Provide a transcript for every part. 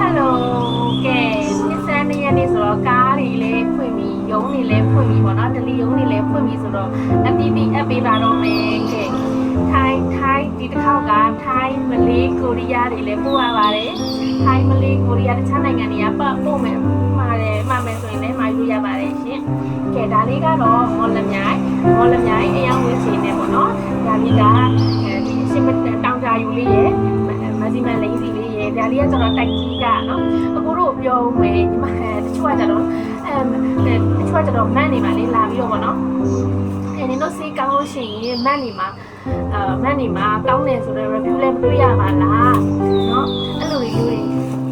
Hello ကဲ22ရက်နေ့ဆိုတော့ကားတွေလည်းဖွင့်ပြီးရုံးတွေလည်းဖွင့်ပြီးပေါ့နော်ဒလီရုံးတွေလည်းဖွင့်ပြီးဆိုတော့အတီးတီးအပ်ပေးပါတော့မယ်ကဲထိုင်းဒီတစ်ခေါက်ကထိုင်းမလေးကိုရီးယားတွေလည်းပို့ရပါတယ်ထိုင်းမလေးကိုရီးယားတခြားနိုင်ငံတွေကပို့မယ်မှာမယ်ဆိုရင်လည်းမှာယူရပါတယ်ရှင်ကဲဒါလေးကတော့မော်လမြိုင်အယောင်ဝင်းစီနေပေါ့နော်ဒါလေးကဒီအရှိမတောင်ကြယူလေးရဲ့မစီမလိမ့်စီလေးရဲ့ဒါလေးကကျွန်တော်တိုက်ကြီးကနော်အခုတို့ပြောမယ်ဒီမှာတချို့ကကြတော့မန်နေပါလေလာပြီးတော့ပေါ့နော်နင်တို့စီးကောင်းလို့ရှိရင်မန်နေမှာကောင်းတယ်ဆိုတော့ review လည်းတွေ့ရပါလားเนาะအဲ့လိုမျိုးတွေ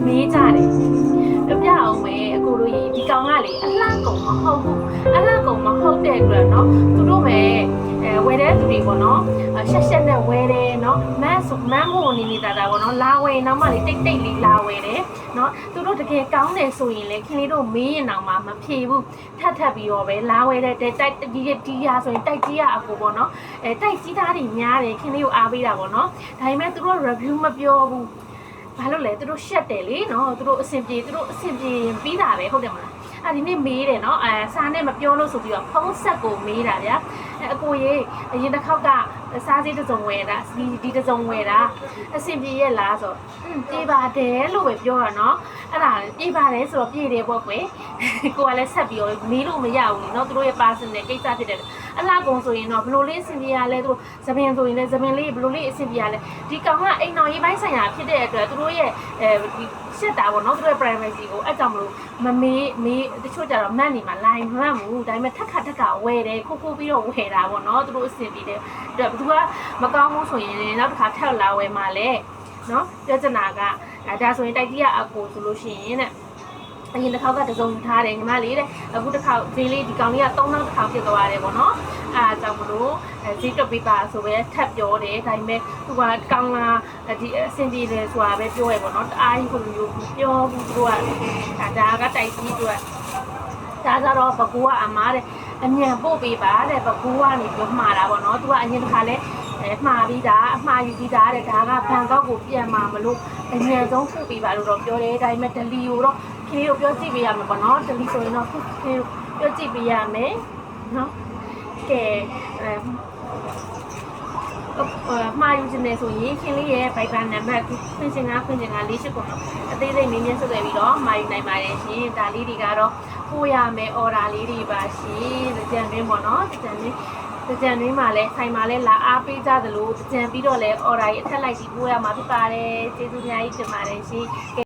မေးကြတယ်ပြအောင်မယ်အခုတို့ရေဒီကောင်ကလေအလှကုန်မဟုတ်ဘူးအလှကုန်မဟုတ်တဲ့အတွက်เนาะသူတို့ပဲဝယ်တဲ့သူတွေပေါ့နော်ရှက်နဲ့ဝယ်တယ်เนาะမန်းမို့နေတာပေါ့နော်လာဝယ်နောက်မှလေတိတ်လေးလာဝယ်တယ်เนาะသူတို့တကယ်ကောင်းတယ်ဆိုရင်လေခင်လေးတို့မေးရင်တော့မှမဖြေဘူးထပ်ပြီးတော့ပဲလာဝယ်တဲ့တိုက်ဒီရာဆိုရင်တိုက်ကြီးရအကူပေါ့နော်တိုက်ကြီးသားတွေများတယ်ခင်လေးကိုအားပေးတာပေါ့နော်ဒါပေမဲ့သူတို့ review မပြောဘူးဘာလို့လဲသူတို့ရှက်တယ်လေနော်သူတို့အဆင်ပြေပြီးတာပဲဟုတ်တယ်မလားဒီနေ့မေးတယ်နော်စားနဲ့မပြောလို့ဆိုပြီးတော့ဖုန်းဆက်ကိုမေးတာဗျာအကိုရေအရင်တစ်ခေါက်ကစားစေးတစ်စုံဝယ်တာဒီတစ်စုံဝယ်တာအဆင်ပြေရဲ့လားဆိုပြေပါတယ်လို့ပဲပြောတာနော်အဲ့ဒါပြေပါတယ်ဆိုတော့ပြေတယ်ပေါ့ကွယ်ကိုကလည်းဆက်ပြီးတော့မေးလို့မရဘူးလေနော်သူတို့ရဲ့ personal ကိစ္စဖြစ်တယ်အလားကုန်ဆိုရင်တော့ဘလို့လေးအဆင်ပြေရလဲသူတို့သပင်ဆိုရင်လည်းသပင်လေးဘလို့လေးအဆင်ပြေရလဲဒီကောင်ကအိမ်တော်ရေးပိုင်းဆိုင်ရာဖြစ်တဲ့အတွက်သူတို့ရဲ့ရှက်တာပေါ့နော်သူတို့ရဲ့ privacy ကိုအဲ့ကြောင့်မလို့မမေးတချို့ကြတော့မန့်နေမှာလိုင်းမန့်ဘူးဒါပေမဲ့ထက်ကဝယ်တယ်ခိုးပြီးတော့ဝယ်တာပေါ့နော်သူတို့အဆင်ပြေတယ်ဘသူကမကောင်းဘူးဆိုရင်နောက်တစ်ခါထက်လာဝယ်မှာလဲနော်ပြဿနာကဒါဆိုရင်တိုက်ကြီးကအကိုဆိုလို့ရှိရင်တဲ့အရင်တစ်ခေါက်ကတစုံထားတယ်ညီမလေးတဲ့အခုတစ်ခါဈေးလေးဒီကောင်လေးက3000တစ်ခါဖြစ်သွားတယ်ပေါ့နော်အားကြောင့်မလို့ဈေးတက်ပေးပါဆိုပဲထပ်ပြောတယ်ဒါပေမဲ့သူကကောင်းလာဒီအဆင်ပြေတယ်ဆိုတာပဲပြောရပေါ့နော်တအားကြီးကိုမျိုးပြောဘူးသူကဒါကတိုက်ကြီးအတွက်ဒါကြတော့ဘကူကအမားတဲ့အမြန်ပို့ပေးပါတဲ့ဘကူကနေပြောမှားတာပေါ့နော်သူကအရင်တစ်ခါလဲမှားပြီးသားအမှားယူပြီးသားတဲ့ဒါကဘန်ကောက်ကိုပြန်มาမလို့အမြန်ဆုံးပို့ပေးပါလို့တော့ပြောတယ်ဒါပေမဲ့ဒလီကိုတော့ခေကိုပြောကြည့်ပေးရမှာပေါ့နော်ဒလီဆိုရင်တော့ခေပြောကြည့်ပေးရမယ်နော်ကဲမှာယူခြင်းနဲ့ဆိုရင်ခင်လေးရဲ့ဗိုက်ဘာနံပါတ်ခွင့်ချင်က48ခုနော်အသေးစိတ်မင်းမြတ်ဆက်သွယ်ပြီးတော့မှာယူနိုင်ပါတယ်ရှင်ဒါလေးတွေကတော့ပို့ရမယ်အော်ဒါလေးတွေပါရှင်ကြံတွင်းပေါ့နော်ကြံတွင်းမှာလဲဆိုင်မှာလဲလာအားပေးကြသလိုကြံပြီးတော့လဲအော်ဒါကြီးအထက်လိုက်ပြီးပို့ရမှာဖြစ်ပါတယ်ကျေးဇူးအများကြီးတင်ပါတယ်ရှင်